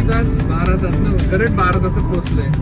किती तास 12 तास ना करेक्ट 12 तासात पोहोचलोय.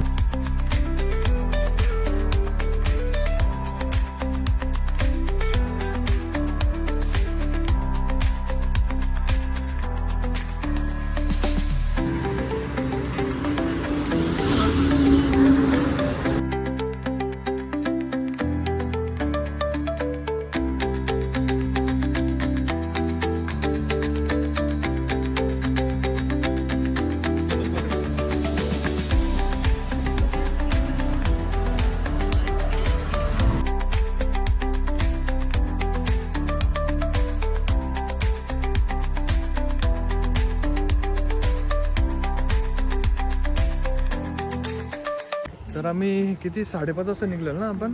तर आम्ही किती 5:30 वाजता निघलेलो ना आपण.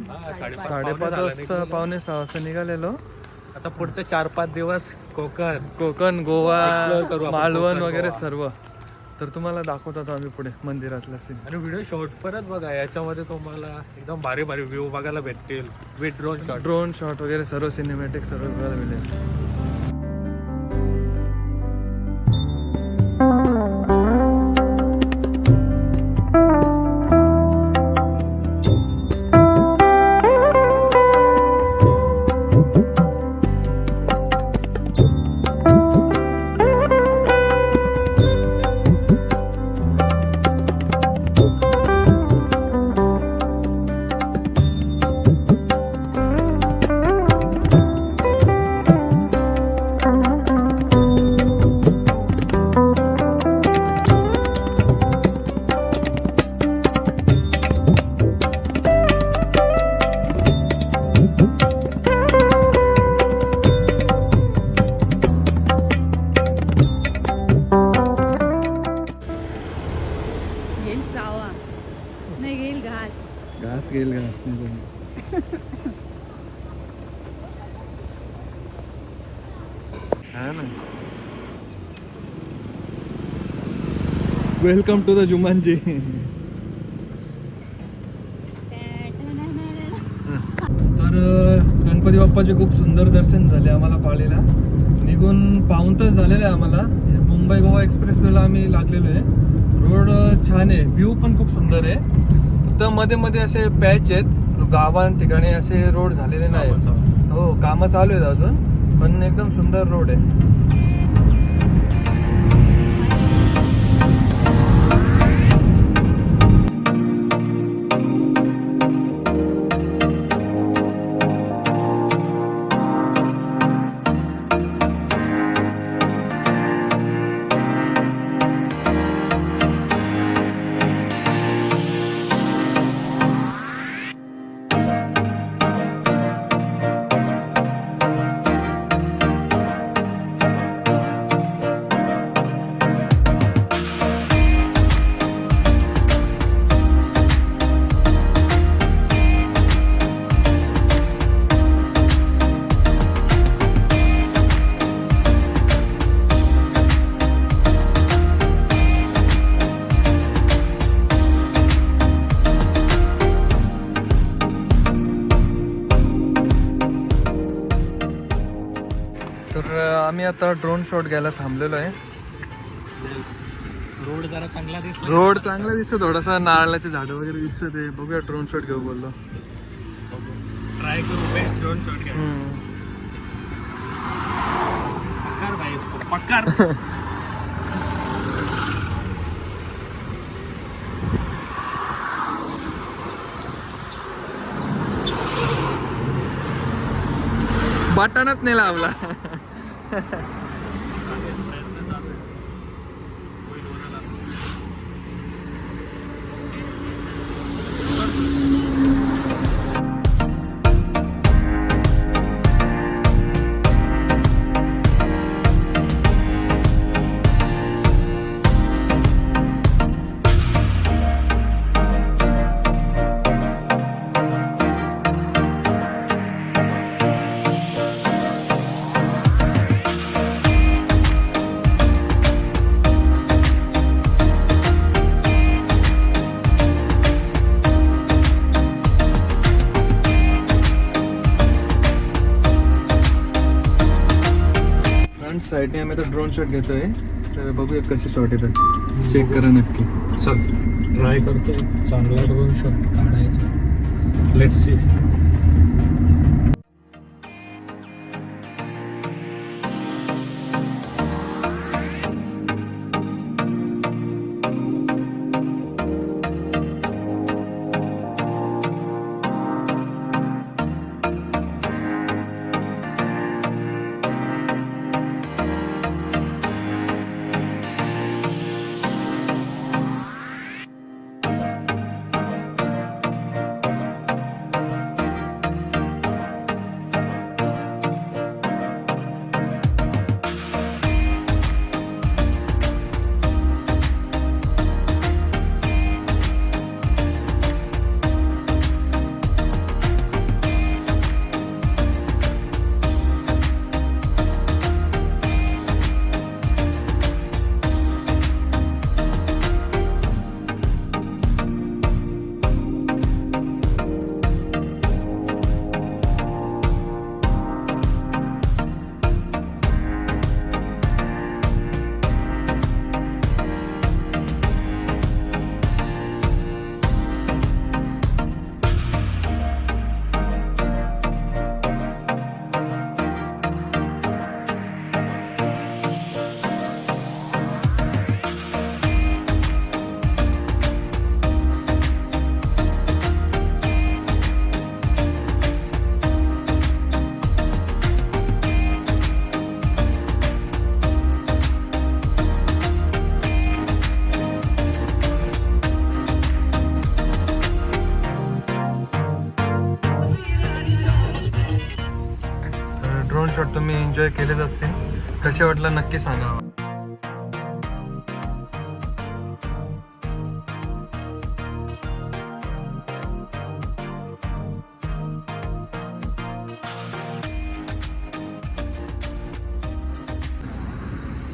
5:30 वाजता 5:45 वाजता निघालेलो. आता पुढचे 4-5 दिवस कोकण गोवा Explore करू आपण, मालवण कोकण, वगैरे गोवा. सर्व. तर तुम्हाला दाखवत होतो आम्ही पुढे मंदिरातला सीन. आणि व्हिडिओ शॉर्ट परत बघा, याच्यामध्ये तुम्हाला एकदम भारी भारी व्ह्यू बघायला भेटतील विथ ड्रोन शॉट वगैरे सर्व सिनेमॅटिक सर्व बघायला मिळेल. घेईल चावा नाही घेईल घास. घास घेईल घास हा ना. Welcome to the Jumanji. तर गणपती बाप्पाचे खूप सुंदर दर्शन झाले आम्हाला पाळीला. निघून पाऊण तास झालेला आहे आम्हाला. मुंबई गोवा एक्सप्रेसवेला आम्ही लागलेलो आहे. रोड छान आहे, व्ह्यू पण खूप सुंदर आहे. फक्त मध्ये मध्ये असे पॅच आहेत, गावां ठिकाणी असे रोड झालेले नाही. हो, कामं चालू आहेत अजून, पण एकदम सुंदर रोड आहे. तर आम्ही आता ड्रोन शॉट घ्यायला थांबलेलो आहे. रोड जरा चांगला दिसला. रोड चांगला दिसतो, थोडासा नारळाचे झाडं वगैरे दिसत आहे. बघूया, ड्रोन शॉट घेऊ बोललो. ट्राय करू बेस्ट ड्रोन शॉट घ्या. पक्कार भाई इसको पक्कार. बटनच नाही लावला. साईडने आम्ही आता ड्रोन शॉट घेतोय. तर बघूया कशी शॉट येतात, चेक करा नक्की. चल ट्राय करतोय चांगला ड्रोन शॉट काढायचा. Let's see. ड्रोन शॉट तुम्ही एन्जॉय केलेच असतील, कसे वाटलं नक्की सांगा.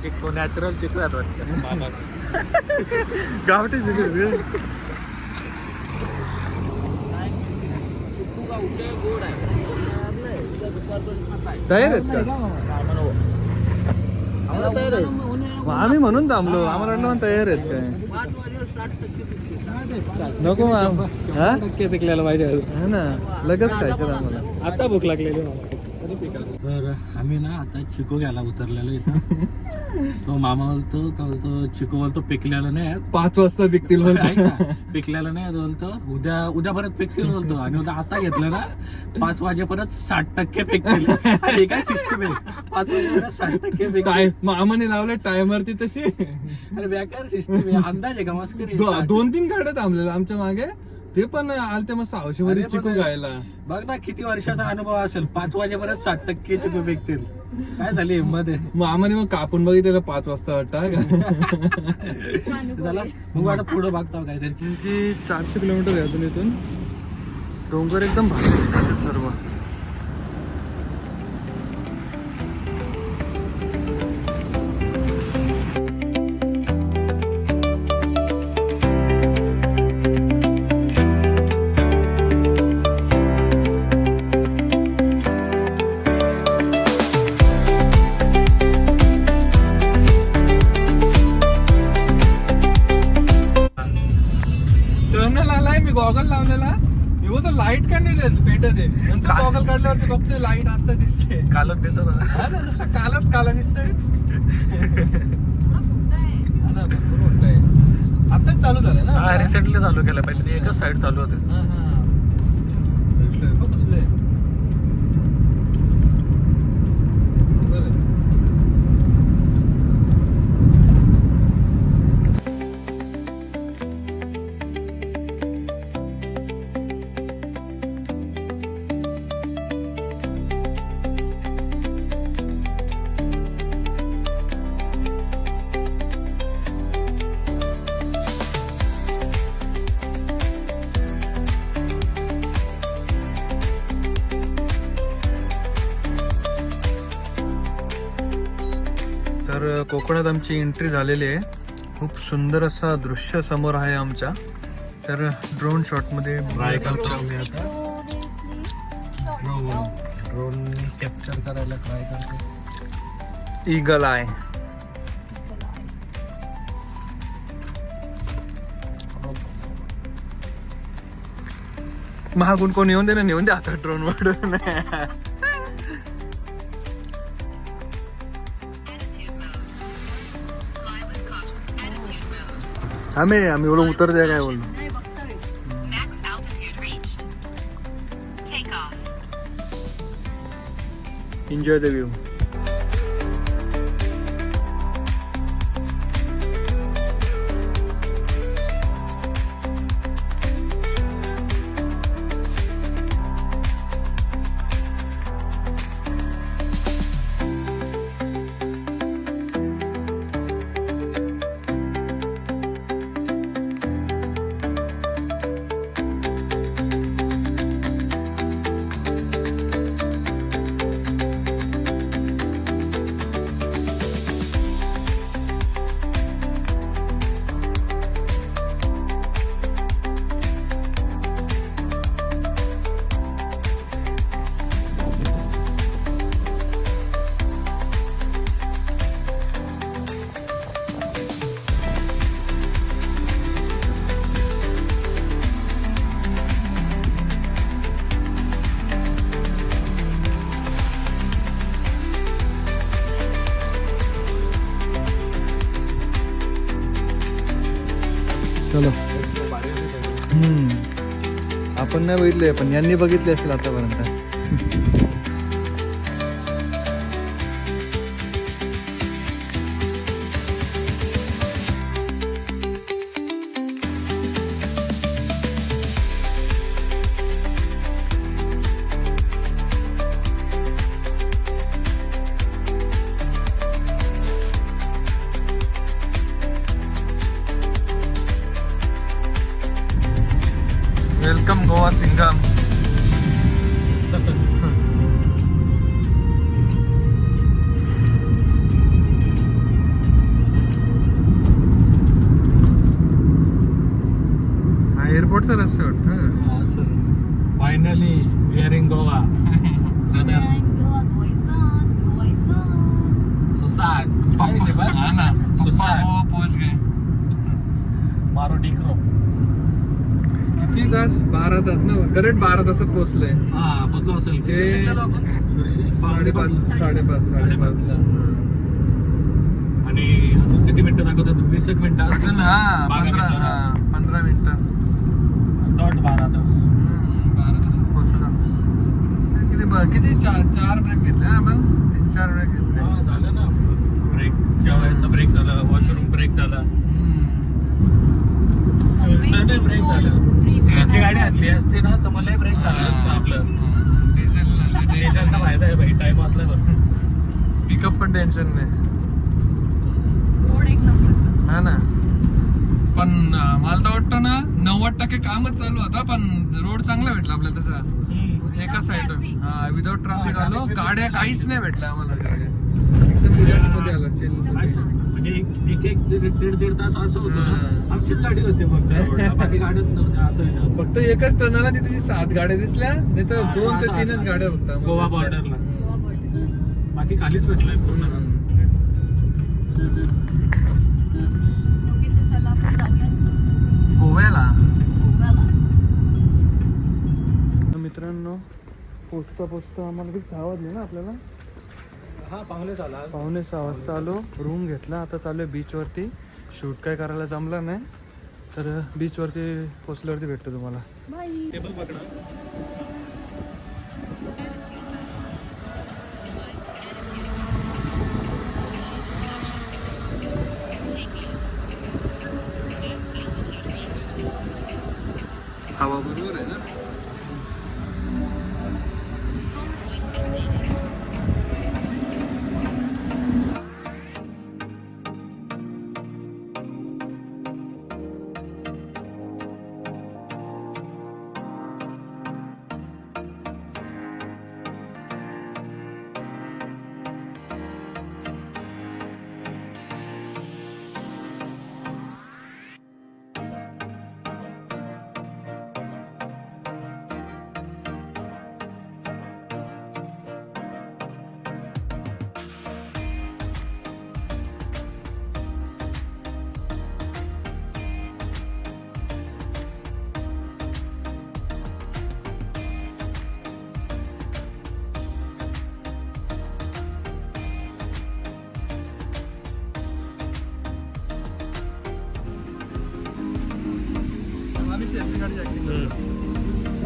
चिकू नॅचरल चिकू आहेत वाटतं. गावठी तयार आहेत का? आम्ही म्हणून थांबलो, आम्हाला वाटलं तयार आहेत काय. नको हा टक्के पिकलेला माहिती आहे है ना, लगेच खायचं आम्हाला. आता भूक लागलेली मला. तर आम्ही ना आता चिकू घ्यायला उतरलेलो इथं. तो मामा बोलतो का बोलतो चिकू बोलतो पिकलेला नाही 5 वाजता विकतील पिकलेला नाही बोलतो उद्या परत पिकतील बोलतो. आणि उद्या आता घेतलं ना 5 वाजेपर्यंत 60% पिकतील. हे काय सिस्टम आहे, 5 वाजेपर्यंत 60% पिकतील. मामाने लावलं टायमरती तशी. अरे बेकार सिस्टम आहे, अंदाज आहे का मस्करी. 2-3 गाड्या थांबलेल्या आमच्या मागे, ते पण आलते मस्त औषधी चिकू गायला. बघ ना किती वर्षाचा अनुभव असेल, 5 वाजेपर्यंत 60% चिकू पिकतील. काय झाली हिंमत आहे. मामाने मग कापून बघितलं 5 वाजता वाटतं. झाला मग आता पुढं बघतो काहीतरी. 400 किलोमीटर आहे अजून इथून. डोंगर एकदम भारी दिसतात सर्व. गॉगल लावलेला, तो लाईट का नाही देत पेटत आहे. नंतर गॉगल काढल्यावरती बघतोय लाईट आता दिसते. कालच दिसत होता. हा ना, नुसतं काला दिसतंय. हा ना, भरपूर मोठं आहे. आताच चालू झालं ना. हा रिसेंटली चालू केलं, पहिले एकच साईड चालू होते. हा हा, दिसलंय बघ कसलंय. तर कोकणात आमची एंट्री झालेली आहे. खूप सुंदर असा दृश्य समोर आहे आमच्या. तर ड्रोन शॉटमध्ये ट्राय करतो आम्ही आता. ड्रोन कॅप्चर करायला ट्राय करतो. ईगल आहे. मागून कोण येऊन दे ना, नेऊन दे आता ड्रोन वरून. आम्ही एवढं उतर द्या काय बोललो. नाही बघतोय. Max altitude reached. Take off. Enjoy the view. चलो. आपण नाही बघितले, पण यांनी बघितले असेल आतापर्यंत. वेलकम गोवा सिंगम. हा एअरपोर्टचा रस्ता वाटतं. Finally we are in Goa. सुसाट. हा ना, सुसाट. पोच गे. मारो डिक्रो. किती तास? 12 तास ना, करेक्ट 12 तासात पोहोचले. हा बसलो असेल ते 5:30 ला. आणि अजून किती मिनिटं दाखवतात? 20 मिनिटं अजून 15 मिनिटं. डॉट 12 तास. 12 तासात पोहोचलो. किती 4 ब्रेक घेतले ना आपण. 3-4 ब्रेक घेतले. हा झालं ना. ब्रेक, जेवायचा ब्रेक झाला, वॉशरूम ब्रेक झाला, सगळे ब्रेक झालं. सीएनजी गाडी आणली असते ना तर मलाही ब्रेक झाला असतं आपलं. डिझेलचा फायदा आहे भाई, टाइम वाचला बरं. पिकअप पण टेन्शन नाही. रोड एक नंबर. हा ना. पण मला तर वाटतं ना 90% कामच चालू होता, पण रोड चांगला भेटला आपल्याला तसा. एका साईड विदाउट ट्रॅफिक आलो. गाड्या काहीच नाही भेटल्या आम्हाला. एकदम रिलॅक्स मध्ये आला. म्हणजे एक दीड तास असं होतं. आमचीच गाडी होती फक्त, बाकी गाड्याच नव्हत्या. असं फक्त एकच टर्नाला तिथे 7 गाड्या दिसल्या, नाही तर 2 ते 3च गाड्या फक्त गोवा बॉर्डरला. बाकी खालीच भेटलंय पूर्ण रस्ता. ओके, तर चला आपण जाऊया गोव्याला. गोव्याला. मित्रांनो, पोचता आम्हाला किती 6 वाजले ना आपल्याला. हा पाहुणे झाला. 5:45 वाजता आलो, रूम घेतला. आता चालू आहे बीचवरती. शूट काय करायला जमलं नाही, तर बीचवरती पोचल्यावरती भेटतो तुम्हाला. बाय. टेबल पकडा. हवा बरोबर आहे ना. शेअरची गाडी ऍक्टिंग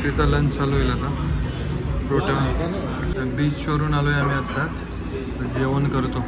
रात्रीचा लंच चालू होईल आता रोटा बीचवरून आलो आहे आम्ही आत्ताच जेवण करतो.